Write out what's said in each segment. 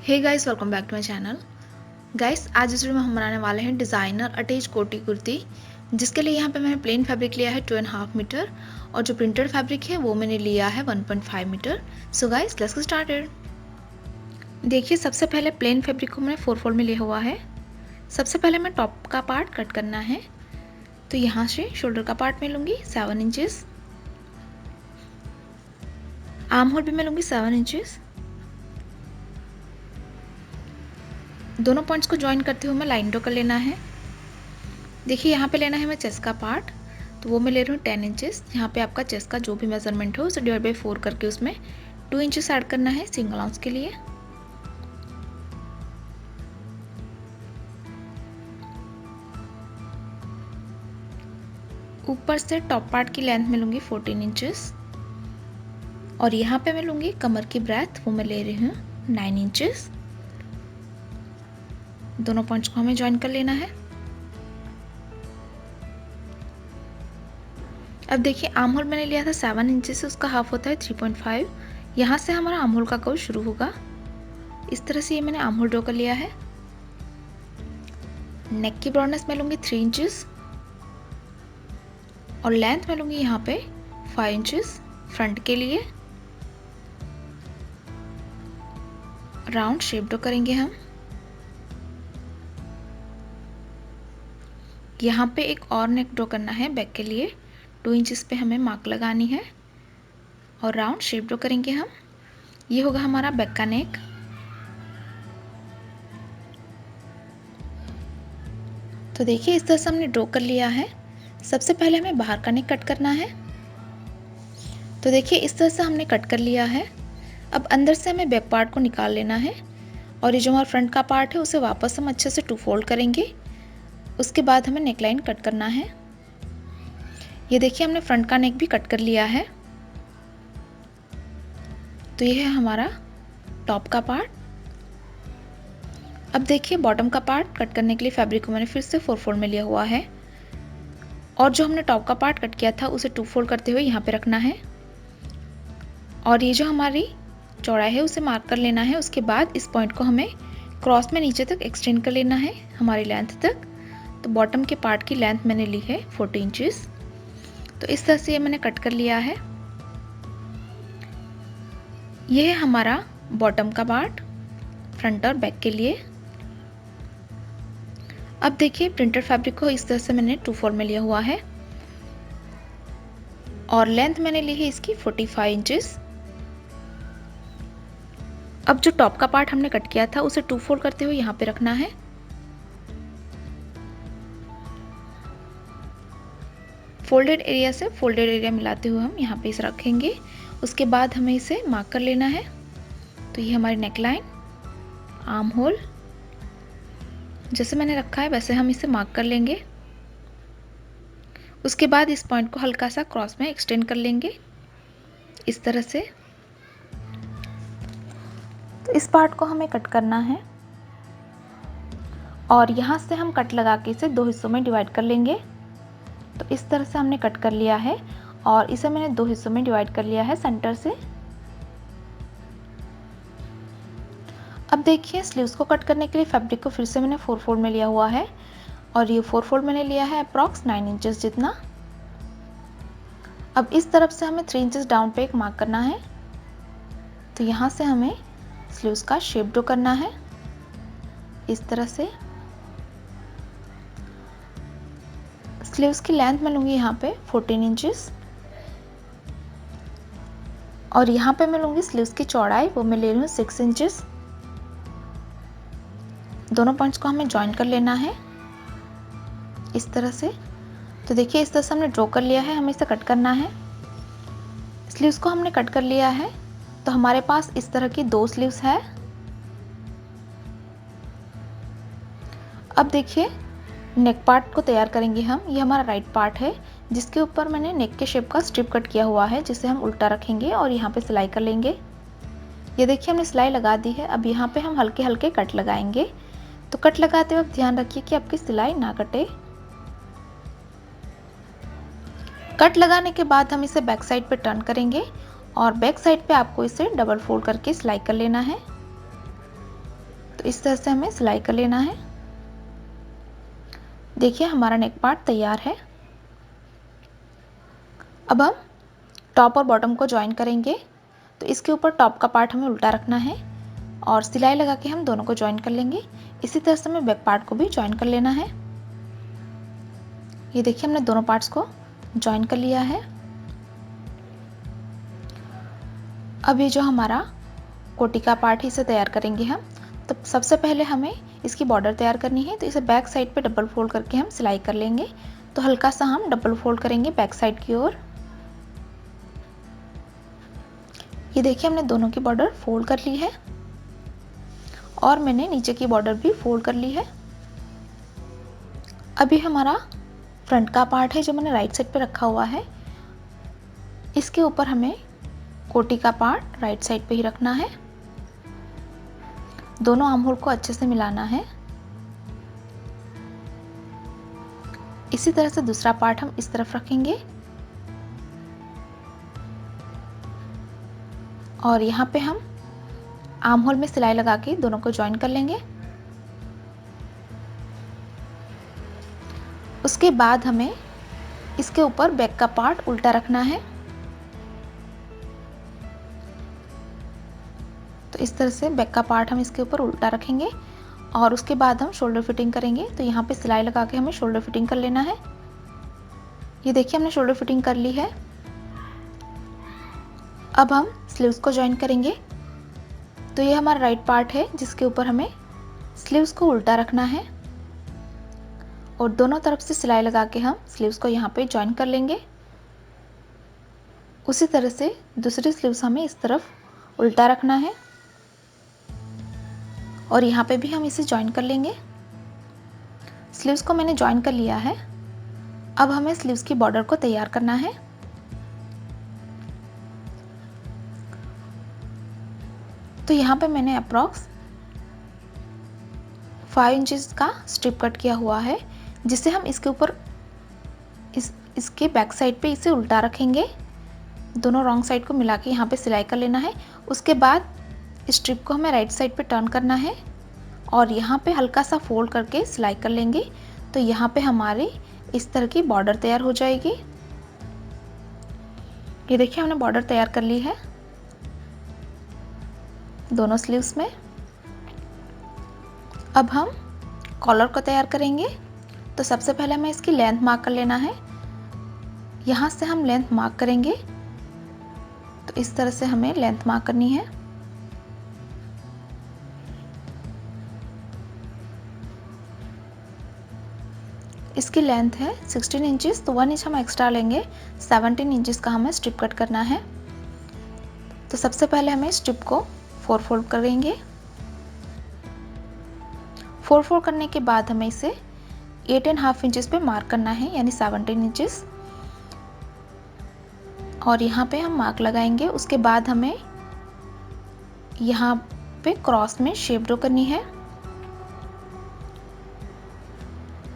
Hey guys, welcome back to my channel. Guys, आज इस video में हम बनाने वाले हैं डिज़ाइनर अटैच कोटी कुर्ती, जिसके लिए यहाँ पे मैंने प्लेन फैब्रिक लिया है 2.5 मीटर और जो प्रिंटेड फैब्रिक है वो मैंने लिया है 1.5 metre. So guys, let's get started. देखिए, सबसे पहले प्लेन फैब्रिक को मैंने 4 फोल्ड में लिया हुआ है। सबसे पहले मैं टॉप का पार्ट कट करना है, तो यहाँ से शोल्डर का पार्ट में लूँगी 7 इंचेस, आर्म होल भी मैं लूँगी 7 इंचेस। दोनों पॉइंट्स को ज्वाइन करते हुए मैं लाइन ड्रॉ कर लेना है। देखिए, यहाँ पे लेना है मैं चेस्ट का पार्ट, तो वो मैं ले रही हूँ 10 इंचेस। यहाँ पे आपका चेस्ट का जो भी मेजरमेंट हो उसे डिवाइड बाई 4 करके उसमें 2 इंचेस ऐड करना है सिंगल आउंस के लिए। ऊपर से टॉप पार्ट की लेंथ में लूँगी 14 इंचेस और यहाँ पे मैं लूँगी कमर की ब्रेथ, वो मैं ले रही हूँ 9 इंचेस। दोनों पॉइंट्स को हमें ज्वाइन कर लेना है। अब देखिए, आर्म होल मैंने लिया था 7 इंचेस से, उसका हाफ होता है 3.5। यहाँ से हमारा आर्म होल का कर्व शुरू होगा। इस तरह से ये मैंने आर्म होल ड्रॉ कर लिया है। नेक की ब्रॉडनेस मैं लूँगी 3 इंचेस और लेंथ मैं लूँगी यहाँ पे 5 इंचेस फ्रंट के लिए। राउंड शेप ड्रॉ करेंगे हम। यहाँ पे एक और नेक ड्रॉ करना है बैक के लिए, 2 इंचेस पे हमें मार्क लगानी है और राउंड शेप ड्रॉ करेंगे हम। ये होगा हमारा बैक का नेक। तो देखिए, इस तरह से हमने ड्रॉ कर लिया है। सबसे पहले हमें बाहर का नेक कट करना है। तो देखिए, इस तरह से हमने कट कर लिया है। अब अंदर से हमें बैक पार्ट को निकाल लेना है और ये जो हमारा फ्रंट का पार्ट है उसे वापस हम अच्छे से 2 फोल्ड करेंगे। उसके बाद हमें नेकलाइन कट करना है। ये देखिए, हमने फ्रंट का नेक भी कट कर लिया है। तो ये है हमारा टॉप का पार्ट। अब देखिए, बॉटम का पार्ट कट करने के लिए फैब्रिक को मैंने फिर से 4 फोल्ड में लिया हुआ है और जो हमने टॉप का पार्ट कट किया था उसे 2 फोल्ड करते हुए यहाँ पे रखना है और ये जो हमारी चौड़ाई है उसे मार्क कर लेना है। उसके बाद इस पॉइंट को हमें क्रॉस में नीचे तक एक्सटेंड कर लेना है हमारी लेंथ तक। तो बॉटम के पार्ट की लेंथ मैंने ली है 40 इंचेस। तो इस तरह से ये मैंने कट कर लिया है। ये है हमारा बॉटम का पार्ट फ्रंट और बैक के लिए। अब देखिए, प्रिंटेड फैब्रिक को इस तरह से मैंने 2 फोल्ड में लिया हुआ है और लेंथ मैंने ली है इसकी 45 इंचेस। अब जो टॉप का पार्ट हमने कट किया था उसे 2 फोल्ड करते हुए यहाँ पे रखना है। फोल्डेड एरिया से फोल्डेड एरिया मिलाते हुए हम यहाँ पे इसे रखेंगे। उसके बाद हमें इसे मार्क कर लेना है। तो ये हमारी नेकलाइन, आर्म होल जैसे मैंने रखा है वैसे हम इसे मार्क कर लेंगे। उसके बाद इस पॉइंट को हल्का सा क्रॉस में एक्सटेंड कर लेंगे इस तरह से। तो इस पार्ट को हमें कट करना है और यहाँ से हम कट लगा के इसे 2 हिस्सों में डिवाइड कर लेंगे। तो इस तरह से हमने कट कर लिया है और इसे मैंने 2 हिस्सों में डिवाइड कर लिया है सेंटर से। अब देखिए, स्लीव्स को कट करने के लिए फैब्रिक को फिर से मैंने 4 फोल्ड में लिया हुआ है और ये 4 फोल्ड मैंने लिया है अप्रॉक्स 9 इंचेस जितना। अब इस तरफ से हमें 3 इंचेस डाउन पे एक मार्क करना है। तो यहाँ से हमें स्लीव्स का शेप ड्रॉ करना है इस तरह से। स्लीव्स की लेंथ मैं लूँगी यहाँ पे 14 इंचेस और यहाँ पे मैं लूँगी स्लीव्स की चौड़ाई, वो मैं ले रही हूँ 6 इंचेस। दोनों पॉइंट्स को हमें ज्वाइन कर लेना है इस तरह से। तो देखिए, इस तरह से हमने ड्रॉ कर लिया है, हमें इसे कट करना है। स्लीव्स को हमने कट कर लिया है तो हमारे पास इस तरह की 2 स्लीव्स है। अब देखिए, नेक पार्ट को तैयार करेंगे हम। ये हमारा राइट पार्ट है जिसके ऊपर मैंने नेक के शेप का स्ट्रिप कट किया हुआ है, जिसे हम उल्टा रखेंगे और यहाँ पे सिलाई कर लेंगे। ये देखिए, हमने सिलाई लगा दी है। अब यहाँ पे हम हल्के हल्के कट लगाएंगे। तो कट लगाते वक्त ध्यान रखिए कि आपकी सिलाई ना कटे। कट लगाने के बाद हम इसे बैक साइड पे टर्न करेंगे और बैक साइड पे आपको इसे डबल फोल्ड करके सिलाई कर लेना है। तो इस तरह से हमें सिलाई कर लेना है। देखिए हमारा नेक पार्ट तैयार है। अब हम टॉप और बॉटम को ज्वाइन करेंगे। तो इसके ऊपर टॉप का पार्ट हमें उल्टा रखना है और सिलाई लगा के हम दोनों को ज्वाइन कर लेंगे। इसी तरह से हमें बैक पार्ट को भी ज्वाइन कर लेना है। ये देखिए हमने दोनों पार्ट्स को ज्वाइन कर लिया है। अब ये जो हमारा कोटी का पार्ट है इसे तैयार करेंगे हम। तो सबसे पहले हमें इसकी बॉर्डर तैयार करनी है। तो इसे बैक साइड पे डबल फोल्ड करके हम सिलाई कर लेंगे। तो हल्का सा हम डबल फोल्ड करेंगे बैक साइड की ओर। ये देखिए हमने दोनों की बॉर्डर फोल्ड कर ली है और मैंने नीचे की बॉर्डर भी फोल्ड कर ली है। अभी हमारा फ्रंट का पार्ट है जो मैंने राइट साइड पे रखा हुआ है, इसके ऊपर हमें कोटी का पार्ट राइट साइड पे ही रखना है। दोनों आर्म होल को अच्छे से मिलाना है। इसी तरह से दूसरा पार्ट हम इस तरफ रखेंगे और यहाँ पे हम आर्म होल में सिलाई लगा के दोनों को ज्वाइन कर लेंगे। उसके बाद हमें इसके ऊपर बैक का पार्ट उल्टा रखना है। तो इस तरह से बैक का पार्ट हम इसके ऊपर उल्टा रखेंगे और उसके बाद हम शोल्डर फिटिंग करेंगे। तो यहाँ पे सिलाई लगा के हमें शोल्डर फिटिंग कर लेना है। ये देखिए हमने शोल्डर फिटिंग कर ली है। अब हम स्लीव्स को ज्वाइन करेंगे। तो ये हमारा राइट पार्ट है जिसके ऊपर हमें स्लीव्स को उल्टा रखना है और दोनों तरफ से सिलाई लगा के हम स्लीव्स को यहाँ पे ज्वाइन कर लेंगे। उसी तरह से दूसरी स्लीव्स हमें इस तरफ उल्टा रखना है और यहाँ पे भी हम इसे ज्वाइन कर लेंगे। स्लीव्स को मैंने ज्वाइन कर लिया है। अब हमें स्लीव्स की बॉर्डर को तैयार करना है। तो यहाँ पे मैंने अप्रॉक्स 5 इंचेस का स्ट्रिप कट किया हुआ है, जिसे हम इसके ऊपर इसके बैक साइड पे इसे उल्टा रखेंगे। दोनों रॉन्ग साइड को मिला के यहाँ पे सिलाई कर लेना है। उसके बाद स्ट्रिप को हमें राइट साइड पे टर्न करना है और यहाँ पे हल्का सा फोल्ड करके सिलाई कर लेंगे। तो यहाँ पे हमारी इस तरह की बॉर्डर तैयार हो जाएगी। ये देखिए हमने बॉर्डर तैयार कर ली है दोनों स्लीव्स में। अब हम कॉलर को तैयार करेंगे। तो सबसे पहले हमें इसकी लेंथ मार्क कर लेना है। यहाँ से हम लेंथ मार्क करेंगे। तो इस तरह से हमें लेंथ मार्क करनी है। इसकी लेंथ है 16 इंचेस, तो 1 इंच हम एक्स्ट्रा लेंगे। 17 इंचेस का हमें स्ट्रिप कट करना है। तो सबसे पहले हमें स्ट्रिप को 4 फोल्ड करेंगे। 4 फोल्ड करने के बाद हमें इसे 8.5 इंचेस पे मार्क करना है, यानी 17 इंचेस। और यहाँ पे हम मार्क लगाएंगे। उसके बाद हमें यहाँ पे क्रॉस में शेप ड्रॉ करनी है।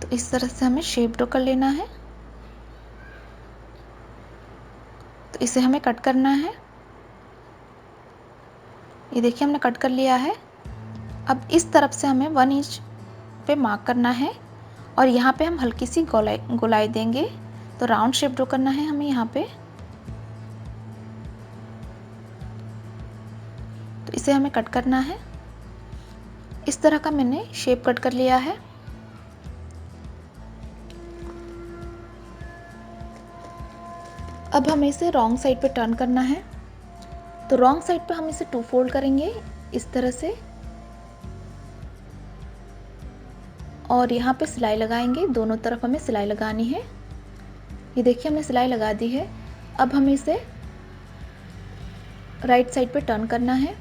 तो इस तरह से हमें शेप ड्रॉ कर लेना है। तो इसे हमें कट करना है। ये देखिए हमने कट कर लिया है। अब इस तरफ से हमें 1 इंच पे मार्क करना है और यहाँ पे हम हल्की सी गोलाई देंगे। तो राउंड शेप ड्रॉ करना है हमें यहाँ पे। तो इसे हमें कट करना है। इस तरह का मैंने शेप कट कर लिया है। अब हमें इसे रॉन्ग साइड पे टर्न करना है। तो रॉन्ग साइड पे हम इसे 2 फोल्ड करेंगे इस तरह से और यहाँ पे सिलाई लगाएंगे। दोनों तरफ हमें सिलाई लगानी है। ये देखिए हमने सिलाई लगा दी है। अब हमें इसे राइट साइड पे टर्न करना है।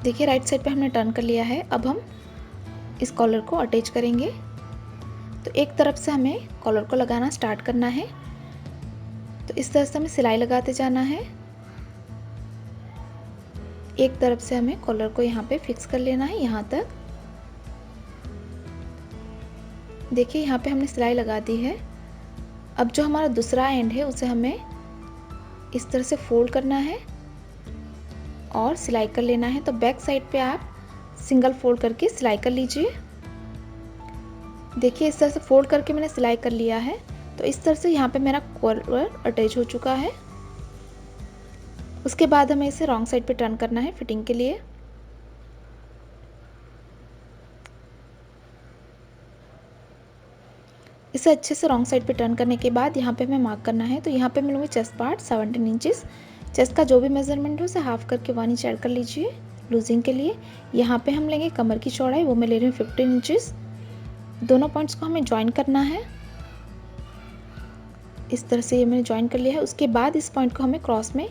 देखिए राइट साइड पे हमने टर्न कर लिया है। अब हम इस कॉलर को अटैच करेंगे। तो एक तरफ से हमें कॉलर को लगाना स्टार्ट करना है। तो इस तरह से हमें सिलाई लगाते जाना है। एक तरफ से हमें कॉलर को यहाँ पे फिक्स कर लेना है, यहाँ तक। देखिए यहाँ पे हमने सिलाई लगा दी है। अब जो हमारा दूसरा एंड है उसे हमें इस तरह से फोल्ड करना है और सिलाई कर लेना है। तो बैक साइड पे आप सिंगल फोल्ड करके सिलाई कर लीजिए। देखिए इस तरह से फोल्ड करके मैंने सिलाई कर लिया है। तो इस तरह से यहाँ पे मेरा कॉलर अटैच हो चुका है। उसके बाद हमें इसे रॉन्ग साइड पे टर्न करना है फिटिंग के लिए। इसे अच्छे से रॉन्ग साइड पे टर्न करने के बाद यहाँ पे हमें मार्क करना है। तो यहाँ पे मैं लूँगी चेस्ट पार्ट 17 इंचेस। चेस्ट का जो भी मेजरमेंट हो उसे हाफ करके 1 इंच ऐड कर लीजिए लूजिंग के लिए। यहाँ पे हम लेंगे कमर की चौड़ाई, वो मैं ले रही हूँ 15 इंचेस। दोनों पॉइंट्स को हमें ज्वाइन करना है। इस तरह से ये मैंने ज्वाइन कर लिया है। उसके बाद इस पॉइंट को हमें क्रॉस में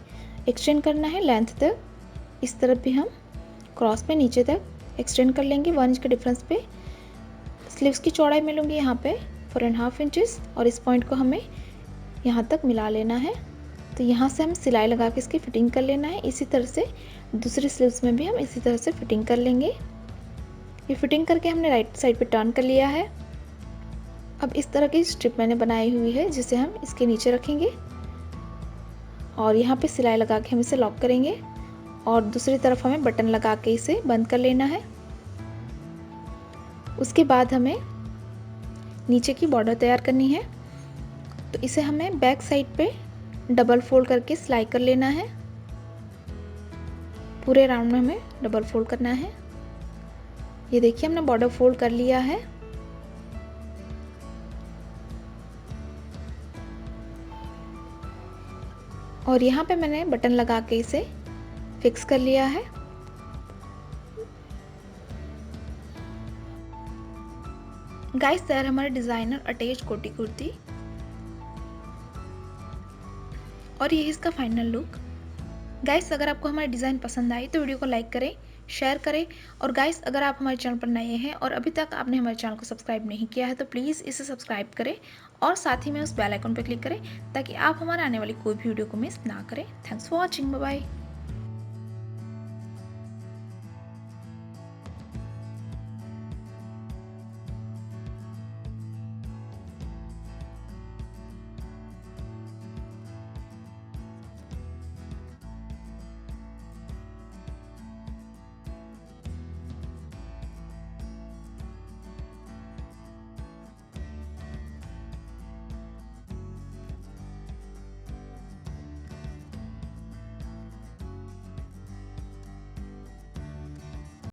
एक्सटेंड करना है लेंथ तक। इस तरफ भी हम क्रॉस में नीचे तक एक्सटेंड कर लेंगे 1 इंच के डिफरेंस पे। स्लीव्स की चौड़ाई में लूँगी यहाँ पे 4.5 इंचेस और इस पॉइंट को हमें यहाँ तक मिला लेना है। तो यहाँ से हम सिलाई लगा के इसकी फिटिंग कर लेना है। इसी तरह से दूसरी स्लीव्स में भी हम इसी तरह से फिटिंग कर लेंगे। ये फिटिंग करके हमने राइट साइड पे टर्न कर लिया है। अब इस तरह की स्ट्रिप मैंने बनाई हुई है जिसे हम इसके नीचे रखेंगे और यहाँ पे सिलाई लगा के हम इसे लॉक करेंगे और दूसरी तरफ हमें बटन लगा के इसे बंद कर लेना है। उसके बाद हमें नीचे की बॉर्डर तैयार करनी है। तो इसे हमें बैक साइड पे डबल फोल्ड करके सिलाई कर लेना है। पूरे राउंड में हमें डबल फोल्ड करना है। ये देखिए हमने बॉर्डर फोल्ड कर लिया है। और यहाँ पे मैंने बटन लगा के इसे फिक्स कर लिया है। गाइस तैयार हमारे डिजाइनर अटैच कोटी कुर्ती और ये इसका फाइनल लुक। गाइस अगर आपको हमारी डिज़ाइन पसंद आई तो वीडियो को लाइक करें, शेयर करें और गाइस अगर आप हमारे चैनल पर नए हैं और अभी तक आपने हमारे चैनल को सब्सक्राइब नहीं किया है तो प्लीज़ इसे सब्सक्राइब करें और साथ ही में उस बेल आइकन पर क्लिक करें ताकि आप हमारे आने वाली कोई भी वीडियो को मिस ना करें। Thanks for watching, bye bye.